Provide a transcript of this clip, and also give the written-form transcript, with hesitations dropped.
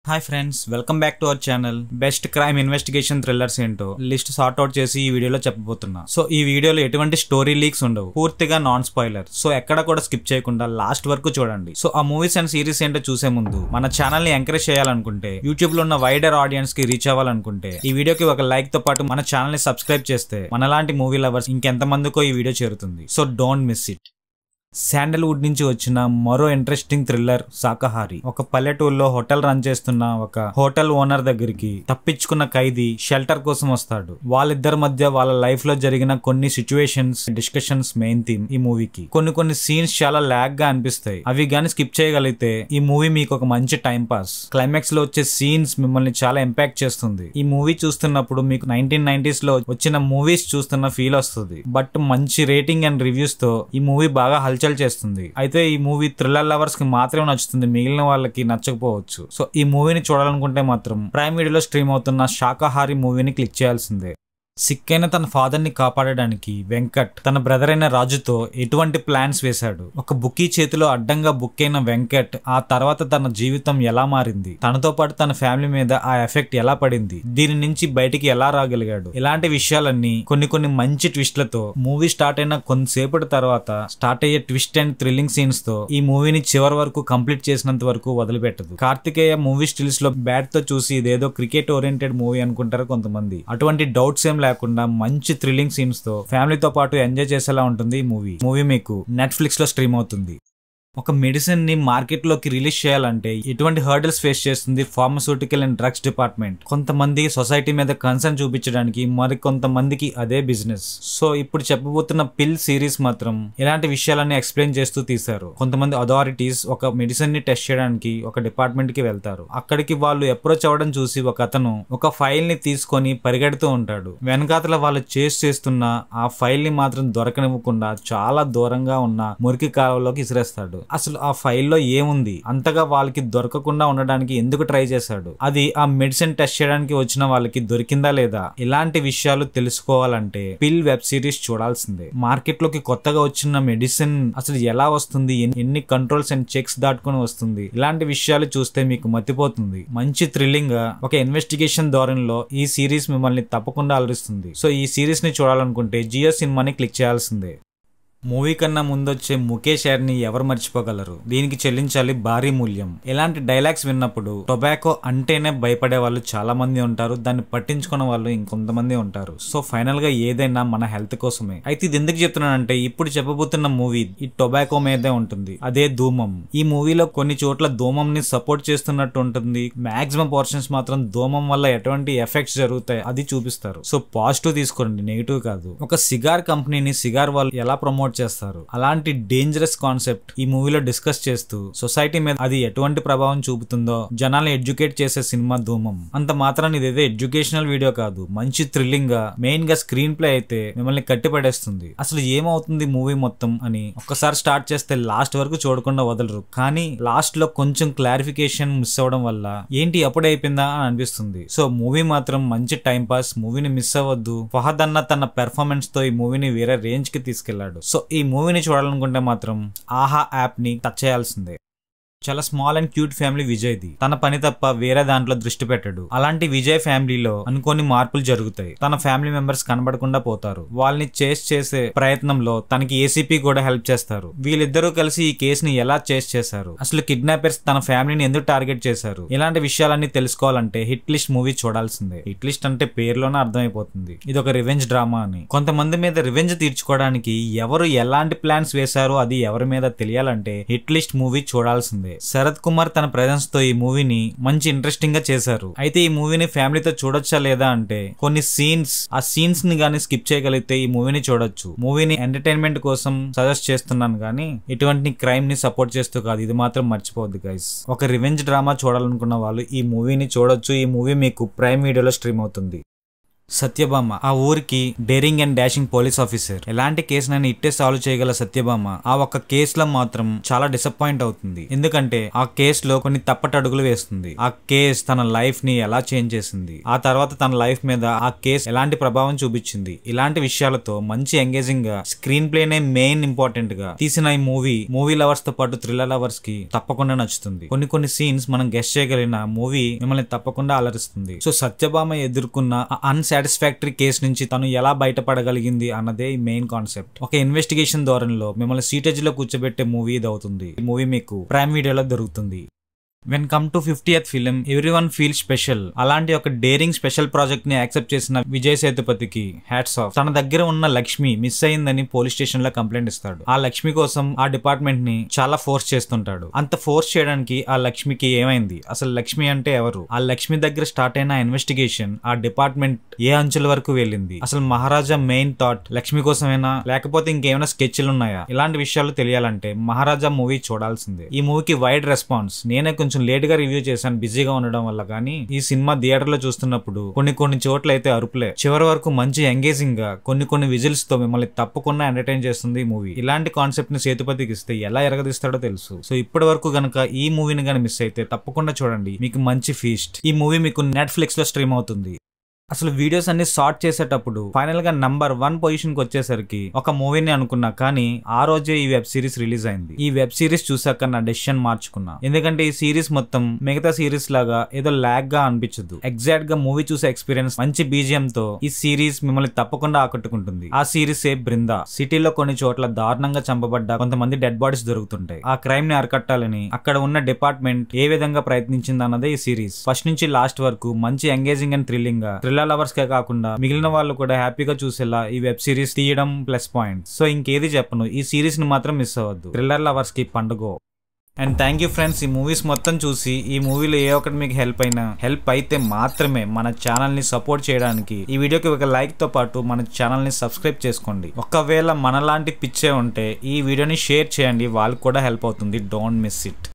Hi friends, welcome back to our channel. Best crime investigation thrillers ఏంటో list sort out చేసి ఈ వీడియోలో చెప్పబోతున్నా. So ఈ వీడియోలో ఎటువంటి స్టోరీ లీక్స్ ఉండవు, పూర్తిగా నాన్ స్పాయిలర్. సో ఎక్కడ కూడా స్కిప్ చేయకుండా లాస్ట్ వరకు చూడండి. సో ఆ మూవీస్ అండ్ సిరీస్ ఏంటో చూసే ముందు మన ఛానల్ ని ఎంకరేజ్ చేయాలనుకుంటే, యూట్యూబ్ లో ఉన్న వైడర్ ఆడియన్స్ కి రీచ్ అవ్వాలనుకుంటే ఈ వీడియోకి ఒక లైక్ తో పాటు మన ఛానల్ ని సబ్స్క్రైబ్ చేస్తే మనలాంటి మూవీ లవర్స్ ఇంకెంత మందికో ఈ వీడియో చేరుతుంది. So don't miss it. Sandalwood నుంచి వచ్చిన మరో ఇంట్రెస్టింగ్ థ్రిల్లర్ శాకాహారి. ఒక పల్లెటూరులో హోటల్ రన్ చేస్తున్న ఒక హోటల్ ఓనర్ దగ్గరికి తప్పించుకున్న ఖైదీ షెల్టర్ కోసం వస్తాడు. వాళ్ళిద్దరి మధ్య వాళ్ళ లైఫ్ లో జరిగిన కొన్ని సిచ్యువేషన్స్, డిస్కషన్స్ మెయిన్ థీమ్ ఈ మూవీకి. కొన్ని సీన్స్ చాలా లాగ్ గా అనిపిస్తాయి. అవి గాని స్కిప్ చేయగలిగితే ఈ మూవీ మీకు ఒక మంచి టైం పాస్. క్లైమాక్స్ లో వచ్చే సీన్స్ మిమ్మల్ని చాలా ఇంపాక్ట్ చేస్తుంది. ఈ మూవీ చూస్తున్నప్పుడు మీకు 1990s లో వచ్చిన మూవీస్ చూస్తున్న ఫీల్ వస్తుంది. బట్ మంచి రేటింగ్ అండ్ రివ్యూస్ తో ఈ మూవీ బాగా హల్చల్ చేస్తుంది. అయితే ఈ మూవీ థ్రిల్లర్ లవర్స్ కి మాత్రమే నచ్చుతుంది, మిగిలిన వాళ్ళకి నచ్చకపోవచ్చు. సో ఈ మూవీని చూడాలనుకుంటే మాత్రం ప్రైమ్ వీడియోలో స్ట్రీమ్ అవుతున్న శాకాహారి మూవీని క్లిక్ చేయాల్సిందే. సిక్ అయిన తన ఫాదర్ ని కాపాడడానికి వెంకట్ తన బ్రదర్ అయిన రాజుతో ఎటువంటి ప్లాన్స్ వేశాడు. ఒక బుకీ చేతిలో అడ్డంగా బుక్ అయిన వెంకట్ ఆ తర్వాత తన జీవితం ఎలా మారింది, తనతో పాటు తన ఫ్యామిలీ మీద ఆ ఎఫెక్ట్ ఎలా పడింది, దీని నుంచి బయటికి ఎలా రాగలిగాడు, ఇలాంటి విషయాలన్నీ కొన్ని మంచి ట్విస్ట్లతో మూవీ స్టార్ట్ అయిన కొంతసేపటి తర్వాత స్టార్ట్ అయ్యే ట్విస్ట్ అండ్ థ్రిల్లింగ్ సీన్స్ తో ఈ మూవీని చివరి వరకు కంప్లీట్ చేసినంత వరకు వదిలిపెట్టదు. కార్తికేయ మూవీ స్టిల్స్ లో బ్యాట్ తో చూసి ఇదేదో క్రికెట్ ఓరియంటెడ్ మూవీ అనుకుంటారు కొంతమంది. అటువంటి డౌట్స్ ఏం లేకుండా మంచి థ్రిల్లింగ్ సీన్స్ తో ఫ్యామిలీతో పాటు ఎంజాయ్ చేసేలా ఉంటుంది ఈ మూవీ మీకు నెట్ఫ్లిక్స్ లో స్ట్రీమ్ అవుతుంది. ఒక మెడిసిన్ ని మార్కెట్ లోకి రిలీజ్ చేయాలంటే ఎటువంటి హర్డల్స్ ఫేస్ చేస్తుంది ఫార్మస్యూటికల్ అండ్ డ్రగ్స్ డిపార్ట్మెంట్. కొంతమంది సొసైటీ మీద కన్సర్న్ చూపించడానికి, మరి కొంతమందికి అదే బిజినెస్. సో ఇప్పుడు చెప్పబోతున్న పిల్ సిరీస్ మాత్రం ఇలాంటి విషయాలన్నీ ఎక్స్ప్లెయిన్ చేస్తూ తీశారు. కొంతమంది అథారిటీస్ ఒక మెడిసిన్ ని టెస్ట్ చేయడానికి ఒక డిపార్ట్మెంట్ కి వెళ్తారు. అక్కడికి వాళ్ళు అప్రోచ్ అవ్వడం చూసి ఒక అతను ఒక ఫైల్ ని తీసుకొని పరిగెడుతూ ఉంటాడు. వెనకాతల వాళ్ళు చేస్తున్న ఆ ఫైల్ ని మాత్రం దొరకనివ్వకుండా చాలా దూరంగా ఉన్న మురికి కాలువలోకి ఇసిరేస్తాడు. అసలు ఆ ఫైల్లో ఏముంది, అంతగా వాళ్ళకి దొరకకుండా ఉండడానికి ఎందుకు ట్రై చేశాడు, అది ఆ మెడిసిన్ టెస్ట్ చేయడానికి వచ్చిన వాళ్ళకి దొరికిందా లేదా, ఇలాంటి విషయాలు తెలుసుకోవాలంటే పిల్ వెబ్ సిరీస్ చూడాల్సిందే. మార్కెట్ లోకి కొత్తగా వచ్చిన మెడిసిన్ అసలు ఎలా వస్తుంది, ఎన్ని కంట్రోల్స్ అండ్ చెక్స్ దాటుకుని వస్తుంది, ఇలాంటి విషయాలు చూస్తే మీకు మతిపోతుంది. మంచి థ్రిల్లింగ్ గా ఒక ఇన్వెస్టిగేషన్ ధోరణిలో ఈ సిరీస్ మిమ్మల్ని తప్పకుండా అలరిస్తుంది. సో ఈ సిరీస్ ని చూడాలనుకుంటే జియో సినిమాని క్లిక్ చేయాల్సిందే. మూవీ కన్నా ముందొచ్చే ముఖేష్ యాడ్ని ఎవరు మర్చిపోగలరు, దీనికి చెల్లించాలి భారీ మూల్యం. ఇలాంటి డైలాగ్స్ విన్నప్పుడు టొబాకో అంటేనే భయపడే వాళ్ళు చాలా మంది ఉంటారు, దాన్ని పట్టించుకున్న వాళ్ళు ఇంకొంతమంది ఉంటారు. సో ఫైనల్ గా ఏదైనా మన హెల్త్ కోసమే. అయితే ఇది ఎందుకు చెప్తున్నానంటే ఇప్పుడు చెప్పబోతున్న మూవీ ఈ టొబాకో మీదే ఉంటుంది, అదే ధూమం. ఈ మూవీలో కొన్ని చోట్ల ధూమం ని సపోర్ట్ చేస్తున్నట్టు ఉంటుంది, మాక్సిమం పోర్షన్స్ మాత్రం ధూమం వల్ల ఎటువంటి ఎఫెక్ట్స్ జరుగుతాయి అది చూపిస్తారు. సో పాజిటివ్ తీసుకోండి, నెగిటివ్ కాదు. ఒక సిగార్ కంపెనీని సిగార్ వాళ్ళు ఎలా ప్రమోట్ చేస్తారు, అలాంటి డేంజరస్ కాన్సెప్ట్ ఈ మూవీలో డిస్కస్ చేస్తూ సొసైటీ మీద అది ఎటువంటి ప్రభావం చూపుతుందో జనాల్ని ఎడ్యుకేట్ చేసే సినిమా ధూమం. అంత మాత్రాన్ని ఇదేదో ఎడ్యుకేషనల్ వీడియో కాదు, మంచి థ్రిల్లింగ్ గా మెయిన్ గా స్క్రీన్ ప్లే అయితే మిమ్మల్ని కట్టిపడేస్తుంది. అసలు ఏమవుతుంది మూవీ మొత్తం అని ఒక్కసారి స్టార్ట్ చేస్తే లాస్ట్ వరకు చూడకుండా వదలరు. కానీ లాస్ట్ లో కొంచెం క్లారిఫికేషన్ మిస్ అవడం వల్ల ఏంటి అప్పుడే అయిపోయిందా అని అనిపిస్తుంది. సో మూవీ మాత్రం మంచి టైం పాస్, మూవీని మిస్ అవ్వద్దు. ఫహద్ అన్న తన పెర్ఫార్మెన్స్ తో ఈ మూవీని వేరే రేంజ్ కి తీసుకెళ్లాడు. సో ఈ మూవీని చూడాలనుకుంటే మాత్రం ఆహా యాప్ ని టచ్ చేయాల్సిందే. చాలా స్మాల్ అండ్ క్యూట్ ఫ్యామిలీ విజయ్ది. తన పని తప్ప వేరే దాంట్లో దృష్టి పెట్టడు. అలాంటి విజయ్ ఫ్యామిలీలో అనుకోని మార్పులు జరుగుతాయి. తన ఫ్యామిలీ మెంబర్స్ కనబడకుండా పోతారు. వాళ్ళని చేసే ప్రయత్నంలో తనకి ఏసీపీ కూడా హెల్ప్ చేస్తారు. వీళ్ళిద్దరూ కలిసి ఈ కేసుని ఎలా చేశారు, అసలు కిడ్నాపర్స్ తన ఫ్యామిలీని ఎందుకు టార్గెట్ చేశారు, ఇలాంటి విషయాలన్నీ తెలుసుకోవాలంటే హిట్ లిస్ట్ మూవీ చూడాల్సిందే. హిట్ లిస్ట్ అంటే పేరులోనే అర్థమైపోతుంది ఇది ఒక రివెంజ్ డ్రామా అని. కొంతమంది మీద రివెంజ్ తీర్చుకోవడానికి ఎవరు ఎలాంటి ప్లాన్స్ వేశారో అది ఎవరి మీద తెలియాలంటే హిట్ లిస్ట్ మూవీ చూడాల్సిందే. శరత్ కుమార్ తన ప్రెజెన్స్ తో ఈ మూవీని మంచి ఇంట్రెస్టింగ్ గా చేశారు. అయితే ఈ మూవీని ఫ్యామిలీతో చూడొచ్చా లేదా అంటే కొన్ని సీన్స్ ని గానీ స్కిప్ చేయగలిగితే ఈ మూవీని చూడొచ్చు. మూవీని ఎంటర్టైన్మెంట్ కోసం సజెస్ట్ చేస్తున్నాను కానీ ఎటువంటి క్రైమ్ ని సపోర్ట్ చేస్తూ కాదు, ఇది మాత్రం మర్చిపోవద్దు గైస్. ఒక రివెంజ్ డ్రామా చూడాలనుకున్న వాళ్ళు ఈ మూవీని చూడొచ్చు. ఈ మూవీ మీకు ప్రైమ్ వీడియోలో స్ట్రీమ్ అవుతుంది. సత్యభామ ఆ ఊరికి daring and dashing police officer. ఎలాంటి కేసునైనా ఇట్టే సాల్వ్ చేయగల సత్యభామ ఆ ఒక్క కేసులో మాత్రం చాలా డిసప్పాయింట్ అవుతుంది. ఎందుకంటే ఆ కేసులో కొన్ని తప్పటడుగులు వేస్తుంది. ఆ కేసు తన లైఫ్ ని ఎలా చేంజ్ చేసింది, ఆ తర్వాత తన లైఫ్ మీద ఆ కేసు ఎలాంటి ప్రభావం చూపించింది, ఇలాంటి విషయాలతో మంచి ఎంగేజింగ్ గా స్క్రీన్ ప్లేనే మెయిన్ ఇంపార్టెంట్ గా తీసిన ఈ మూవీ లవర్స్ తో పాటు థ్రిల్లర్ లవర్స్ కి తప్పకుండా నచ్చుతుంది. కొన్ని సీన్స్ మనం గెస్ట్ చేయగలిగిన మూవీ మిమ్మల్ని తప్పకుండా అలరిస్తుంది. సో సత్యభామ ఎదుర్కొన్న అన్సాటిస్ఫాక్టరీ కేసు నుంచి తను ఎలా బయటపడగలిగింది అన్నదే ఈ మెయిన్ కాన్సెప్ట్. ఒక ఇన్వెస్టిగేషన్ ధోరణిలో మిమ్మల్ని సీటేజ్ లో కూర్చోబెట్టే మూవీ ఇది అవుతుంది. ఈ మూవీ మీకు ప్రైమ్ వీడియోలో దొరుకుతుంది. When come to 50th film everyone feel special. అలాంటి ఒక డేరింగ్ స్పెషల్ ప్రాజెక్ట్ ని యాక్సెప్ట్ చేసిన విజయ్ సేతుపతికి హ్యాట్స్ ఆఫ్. తన దగ్గర ఉన్న లక్ష్మి మిస్ అయిందని పోలీస్ స్టేషన్ లో కంప్లైంట్ ఇస్తాడు. ఆ లక్ష్మి కోసం ఆ డిపార్ట్మెంట్ ని చాలా ఫోర్స్ చేస్తుంటాడు. అంత ఫోర్స్ చేయడానికి ఆ లక్ష్మికి ఏమైంది, అసలు లక్ష్మి అంటే ఎవరు, ఆ లక్ష్మి దగ్గర స్టార్ట్ అయిన ఇన్వెస్టిగేషన్ ఆ డిపార్ట్మెంట్ ఏ అంచుల వరకు వెళ్ళింది, అసలు మహారాజా మెయిన్ థాట్ లక్ష్మి కోసమేనా లేకపోతే ఇంకేమైనా స్కెచ్లు ఉన్నాయా, ఇలాంటి విషయాలు తెలియాలంటే మహారాజా మూవీ చూడాల్సిందే. ఈ మూవీకి వైడ్ రెస్పాన్స్. నేనే కొంచెం లేట్ గా రివ్యూ చేశాను బిజీగా ఉండడం వల్ల, కానీ ఈ సినిమా థియేటర్ లో చూస్తున్నప్పుడు కొన్ని చోట్ల అయితే అరుపులే. చివరి వరకు మంచి ఎంగేజింగ్ గా కొన్ని విజిల్స్ తో మిమ్మల్ని తప్పకుండా ఎంటర్టైన్ చేస్తుంది ఈ మూవీ. ఇలాంటి కాన్సెప్ట్ ని సేతుపతికి ఇస్తే ఎలా ఎరగదీస్తాడో తెలుసు. సో ఇప్పటి వరకు గనక ఈ మూవీని గాని మిస్ అయితే తప్పకుండా చూడండి, మీకు మంచి ఫీస్ట్. ఈ మూవీ మీకు నెట్ఫ్లిక్స్ లో స్ట్రీమ్ అవుతుంది. అసలు వీడియోస్ అన్ని సార్ట్ చేసేటప్పుడు ఫైనల్ గా నంబర్ 1 పొజిషన్ కి వచ్చేసరికి ఒక మూవీని అనుకున్నా, కానీ ఆ రోజే ఈ వెబ్ సిరీస్ రిలీజ్ అయింది. ఈ వెబ్ సిరీస్ చూసాక నా డెసిషన్ మార్చుకున్నా. ఎందుకంటే ఈ సిరీస్ మొత్తం మిగతా సిరీస్ లాగా ఏదో లాగ్ గా అనిపించదు. ఎగ్జాక్ట్ గా మూవీ చూసే ఎక్స్పీరియన్స్, మంచి బీజిఎం తో ఈ సిరీస్ మిమ్మల్ని తప్పకుండా ఆకట్టుకుంటుంది. ఆ సిరీస్ బృందా. సిటీలో కొన్ని చోట్ల దారుణంగా చంపబడ్డ కొంతమంది డెడ్ బాడీస్ దొరుకుతుంటాయి. ఆ క్రైమ్ ని అరికట్టాలని అక్కడ ఉన్న డిపార్ట్మెంట్ ఏ విధంగా ప్రయత్నించింది అన్నదే ఈ సిరీస్. ఫస్ట్ నుంచి లాస్ట్ వరకు మంచి ఎంగేజింగ్ అండ్ థ్రిల్లింగ్ గా థ్రిల్లర్ లవర్స్ కే కాకుండా మిగిలిన వాళ్ళు కూడా హ్యాపీగా చూసేలా ఈ వెబ్ సిరీస్ తీయడం ప్లస్ పాయింట్. సో ఇంకేది చెప్పను, ఈ సిరీస్ ని మాత్రం మిస్ అవ్వద్దు. థ్రిల్లర్ లవర్స్ కి పండుగ. అండ్ థ్యాంక్ యూ ఫ్రెండ్స్, ఈ మూవీస్ మొత్తం చూసి ఈ మూవీలో ఏ ఒక్కటి మీకు హెల్ప్ అయితే మాత్రమే మన ఛానల్ ని సపోర్ట్ చేయడానికి ఈ వీడియోకి ఒక లైక్ తో పాటు మన ఛానల్ ని సబ్స్క్రైబ్ చేసుకోండి. ఒకవేళ మనలాంటి పిచ్చే ఉంటే ఈ వీడియోని షేర్ చేయండి, వాళ్ళకి కూడా హెల్ప్ అవుతుంది. Don't miss it.